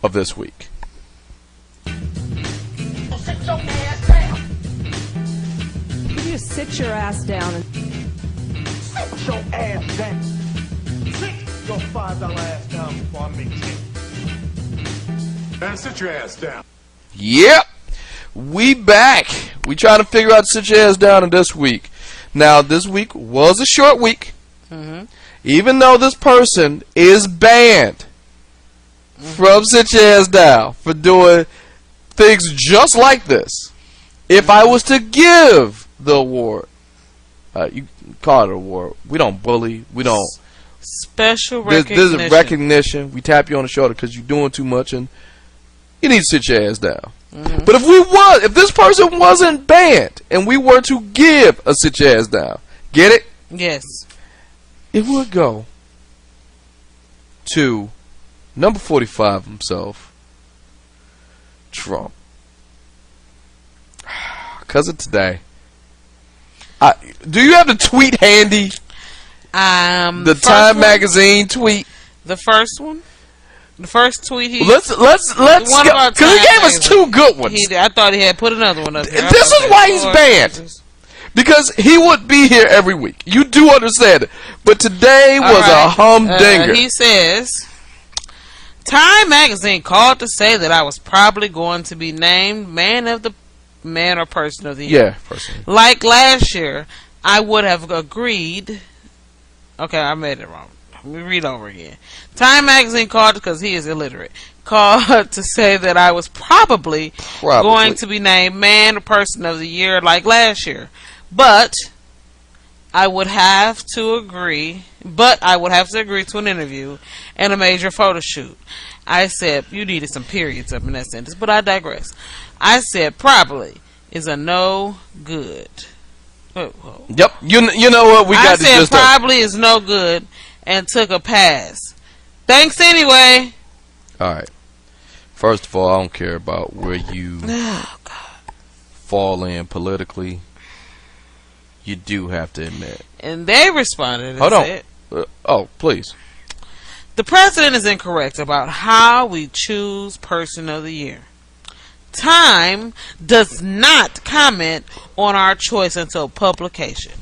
of this week. Sit your ass down. You just sit your ass down and Sit your ass down. Sit your $5 ass down before I make $10. Man, sit your ass down. Yep, we back. We trying to figure out sit your ass down in this week. Now, this week was a short week. Even though this person is banned from sit your ass down for doing things just like this. If I was to give the award, you call it an award. We don't bully. We don't. Special recognition. There's a recognition. We tap you on the shoulder because you're doing too much and you need to sit your ass down. But if this person wasn't banned and we were to give a sit your ass down, get it? Yes. It would go to number 45 himself, Trump. Because of today. Do you have the tweet handy? The Time magazine tweet. The first one. The first tweet he. Let's because he gave us two good ones. I thought he had put another one up there. This is why he's banned. Because he would be here every week. You do understand it. But today was a humdinger. He says, Time magazine called to say that I was probably going to be named man or person of the year. Yeah, person. Like last year, I would have agreed. Okay, I made it wrong. Let me read over again. Time magazine called, because he is illiterate, called to say that I was probably going to be named man or person of the year like last year. But I would have to agree to an interview and a major photo shoot. I said, you needed some periods up in that sentence, but I digress. I said probably is a no good. Yep. You know what? I said probably is no good and took a pass. Thanks anyway. Alright. First of all, I don't care about where you fall in politically. You do have to admit. And they responded and Hold said, on. Please. The president is incorrect about how we choose person of the year. Time does not comment on our choice until publication,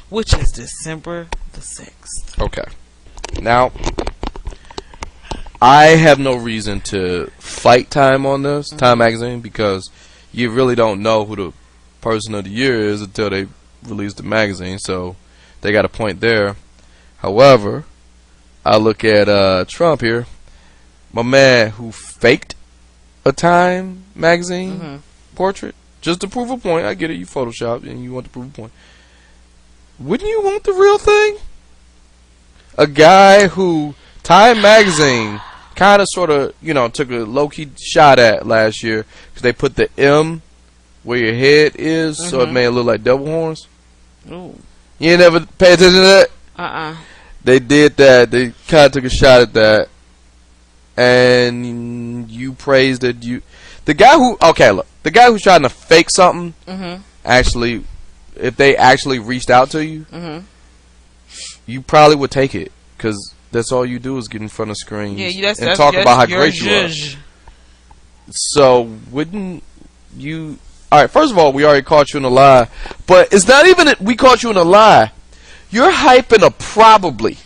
which is December the 6th. Okay. Now, I have no reason to fight Time on this, Time magazine, because you really don't know who the person of the year is until they release the magazine, so they got a point there. However, I look at Trump here, my man who faked a Time magazine portrait just to prove a point. I get it, you photoshopped and you want to prove a point. Wouldn't you want the real thing? A guy who Time magazine kind of sort of, took a low-key shot at last year because they put the M where your head is, so it made it look like devil horns. Ooh. You ain't never pay attention to that? They did that. They kind of took a shot at that. And you praised it. The guy who's trying to fake something, actually, if they actually reached out to you, you probably would take it, because that's all you do is get in front of screens and talk about how great you are. So wouldn't you? All right. First of all, we already caught you in a lie, but it's not even that we caught you in a lie. You're hyping a probably.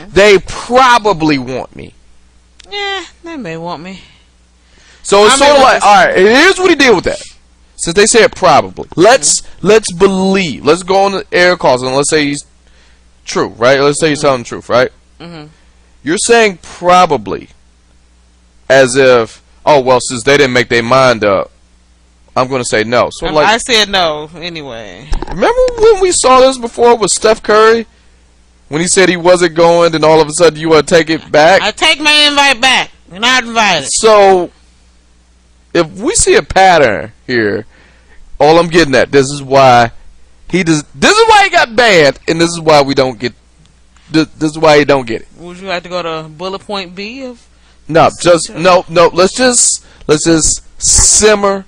They probably want me. Yeah, they may want me. So it's sort of like, all right. Here's what he did with that. Since they said probably, let's believe. Let's go on the air calls and let's say he's true, right? Let's say he's telling the truth, right? You're saying probably as if, oh well, since they didn't make their mind up, I'm going to say no. So I said no anyway. Remember when we saw this before with Steph Curry? When he said he wasn't going, and all of a sudden you want to take it back? I take my invite back. You're not invited. So, if we see a pattern here, all I'm getting at, this is why he got banned, and this is why we don't get. This is why he don't get it. Would you like to go to bullet point B of? No, no. Let's just simmer.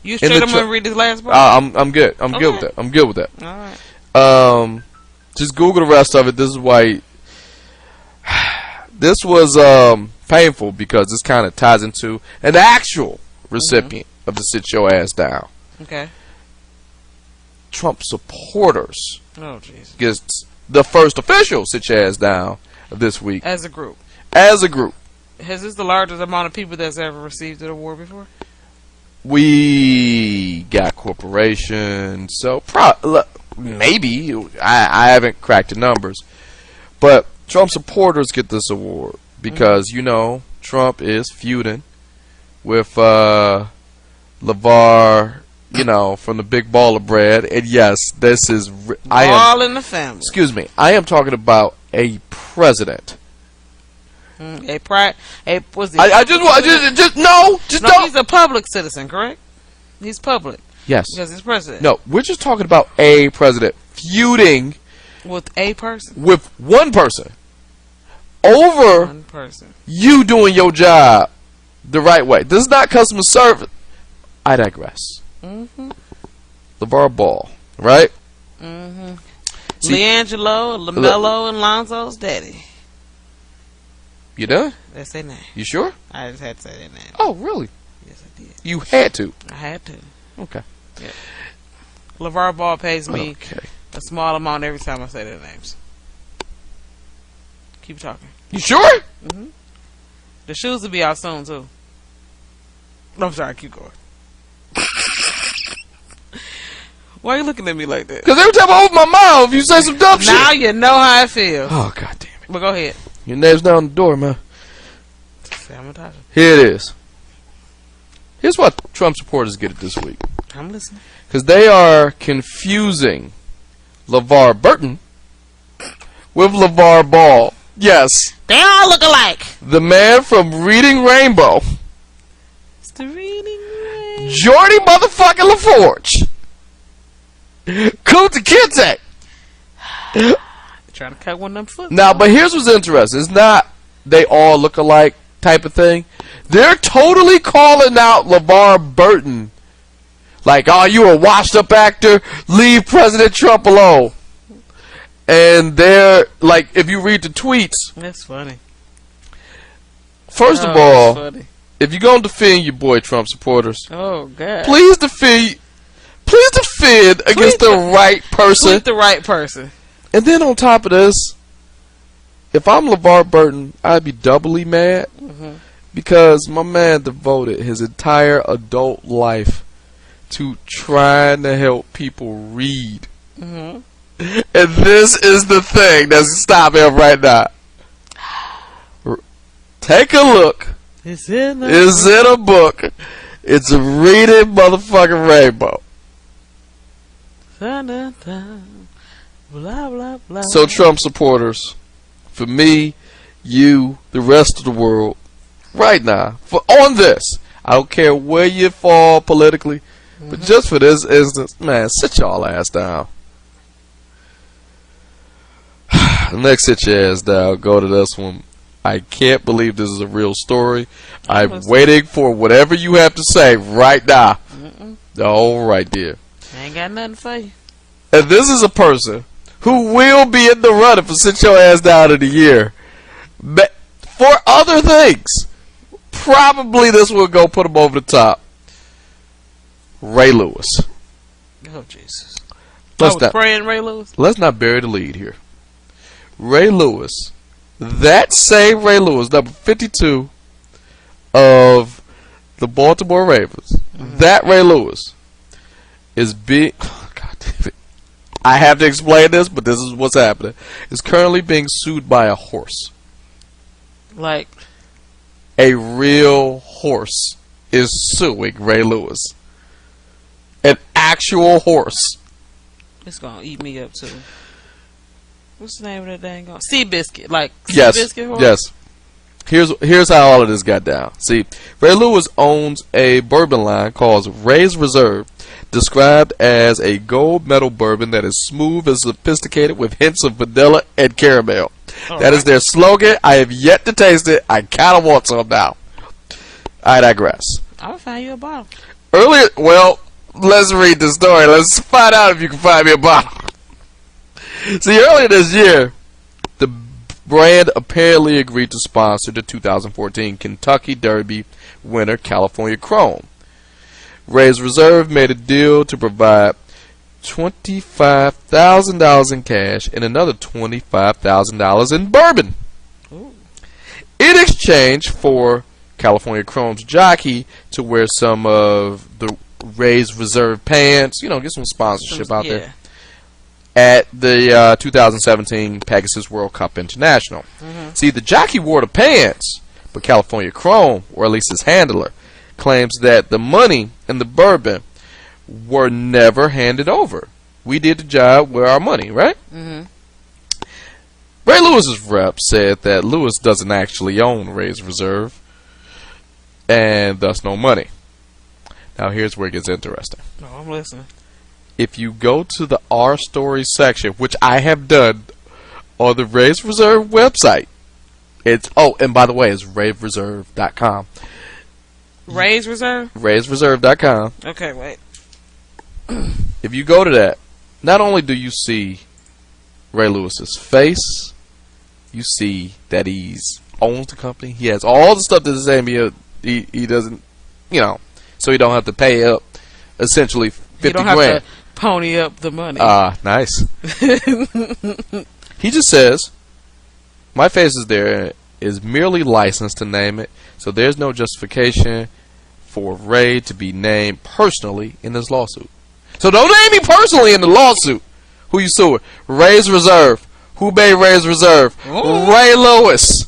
You straight up gonna read this last part? I'm good. I'm good with that. I'm good with that. All right. Just Google the rest of it. This is why. This was painful because this kind of ties into an actual recipient of the Sit Your Ass Down. Okay. Trump supporters Oh, Jesus. gets the first official Sit Your Ass Down of this week. As a group. As a group. Has this the largest amount of people that's ever received an award before? We got corporations, so maybe. I haven't cracked the numbers. But Trump supporters get this award because, you know, Trump is feuding with LeVar, you know, from the Big Ball of Bread. And yes, this is... All in the family. Excuse me. I am talking about a president. Was he No, don't. he's a public citizen, correct? He's public. Yes. Because he's president. No, we're just talking about a president feuding With a person. with one person over One person. you doing your job the right way. This is not customer service. I digress. LeVar Ball, right? See- Leangelo, LaMelo, and Lonzo's daddy. You done? That's their name. You sure? I just had to say their name. Oh, really? Yes, I did. You had to. I had to. Okay. LeVar Ball pays me Okay. a small amount every time I say their names. Keep talking. You sure? The shoes will be out soon, too. I'm sorry, keep going. Why are you looking at me like that? Because every time I open my mouth, you say some dumb Now shit. you know how I feel. Oh, God damn it. But go ahead. Your name's down the door, man. Sabotage. Here it is. Here's what Trump supporters get it this week. I'm listening. Because they are confusing LeVar Burton with LeVar Ball. Yes. They all look alike. The man from Reading Rainbow. It's the reading rain. Jordy motherfucking LaForge. Kunta Kinte. Trying to cut one of them foot. Now, but here's what's interesting. It's not they all look alike type of thing. They're totally calling out LeVar Burton. Like, oh, you a washed up actor. Leave President Trump alone. And they're, like, if you read the tweets. That's funny. First of That's all, funny. if you're going to defend your boy Trump supporters, Oh, God. please defend against the right person. Tweet the right person. And then on top of this, if I'm LeVar Burton, I'd be doubly mad because my man devoted his entire adult life to trying to help people read. And this is the thing that's stopping him right now. Take a look. It's in It's in a book. It's a Reading motherfucking Rainbow. Blah, blah, blah. So Trump supporters, for me, you, the rest of the world, right now, on this, I don't care where you fall politically, but just for this instance, man, sit y'all ass down. Next, sit your ass down. Go to this one. I can't believe this is a real story. I'm waiting for whatever you have to say right now. All right, dear. I ain't got nothing for you. And this is a person who will be in the running for Sit Your Ass Down in the year. But for other things, probably this will go put him over the top. Ray Lewis. Oh, Jesus. Let's I was not, praying Ray Lewis. let's not bury the lead here. Ray Lewis, that same Ray Lewis, number 52 of the Baltimore Ravens, that Ray Lewis is being... God damn it. I have to explain this, but this is what's happening. Is currently being sued by a horse. Like, A real horse is suing Ray Lewis. An actual horse. it's gonna eat me up, too. What's the name of that dang on? Seabiscuit. Like, Yes, Seabiscuit horse? yes. Here's how all of this got down. See, Ray Lewis owns a bourbon line called Ray's Reserve, described as a gold medal bourbon that is smooth and sophisticated with hints of vanilla and caramel. That is their slogan. I have yet to taste it. I kind of want some now. I digress. I'll find you a bottle. Earlier, well, let's read the story. Let's find out if you can find me a bottle. See, earlier this year, the brand apparently agreed to sponsor the 2014 Kentucky Derby winner California Chrome. Ray's Reserve made a deal to provide $25,000 in cash and another $25,000 in bourbon. Ooh. In exchange for California Chrome's jockey to wear some of the Ray's Reserve pants, get some sponsorship out there at the 2017 Pegasus World Cup International. See, the jockey wore the pants, but California Chrome, or at least his handler, claims that the money and the bourbon were never handed over. We did the job with our money, right? Ray Lewis's rep said that Lewis doesn't actually own Ray's Reserve, and thus no money. Now here's where it gets interesting. Oh, I'm listening. If you go to the Our Stories section, which I have done on the Ray's Reserve website, and by the way, it's ravereserve.com. Ray's Reserve? ravereserve.com. Okay, wait. If you go to that, not only do you see Ray Lewis's face, you see that he's owns the company. He has all the stuff that's the same. He doesn't, so he don't have to pay up essentially 50 you don't have grand. to pony up the money. Nice. He just says, my face is there, is merely licensed to name it, so there's no justification for Ray to be named personally in this lawsuit. So don't name me personally in the lawsuit. Who you suing? Ray's Reserve. Who made Ray's Reserve? Ooh. Ray Lewis.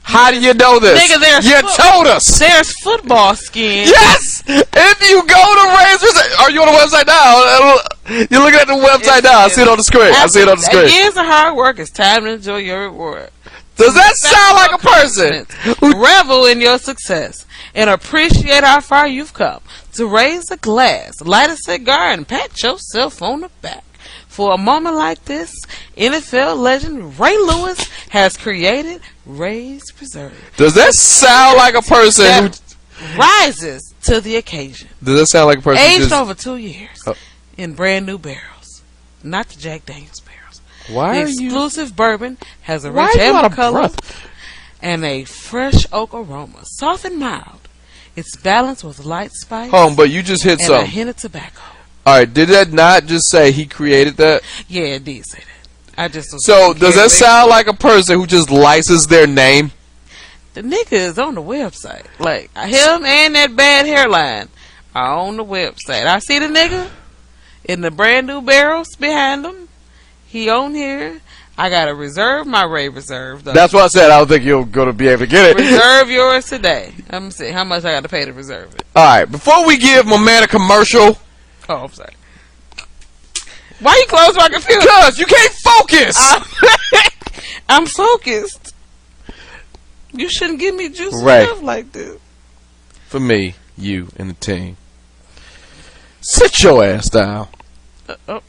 How do you know this? Nigga, you told us. There's football skin. Yes! If you go to Ray's Reserve. Are you on the website now? You're looking at the website now. I see it on the screen. I see it on the screen. Years of hard work, it's time to enjoy your reward. Does that sound like a person? Revel in your success and appreciate how far you've come. To raise a glass, light a cigar, and pat yourself on the back. For a moment like this, NFL legend Ray Lewis has created Ray's Reserve. Does that sound like a person that rises to the occasion? Does that sound like a person aged over 2 years in brand new barrels, not the Jack Daniels barrels? Why the exclusive bourbon has a Why rich are you out amber of color breath? and a fresh oak aroma, soft and mild. It's balanced with light spice but you just hit and a something. hint of tobacco. Alright, did that not just say he created that? Yeah, it did say that. I just was So, does that sound like a person who just licensed their name? The nigga is on the website. Like, him and that bad hairline are on the website. I see the nigga in the brand new barrels behind him. He on here. I gotta reserve my Ray Reserve, though. That's what I said. I don't think you're going to be able to get it. Reserve yours today. Let me see how much I gotta pay to reserve it. Alright, before we give my man a commercial. Oh, I'm sorry. Why you close my computer? Because you can't focus! I'm focused. You shouldn't give me juicy Ray. stuff like this. For me, you, and the team. Sit your ass down. Oh.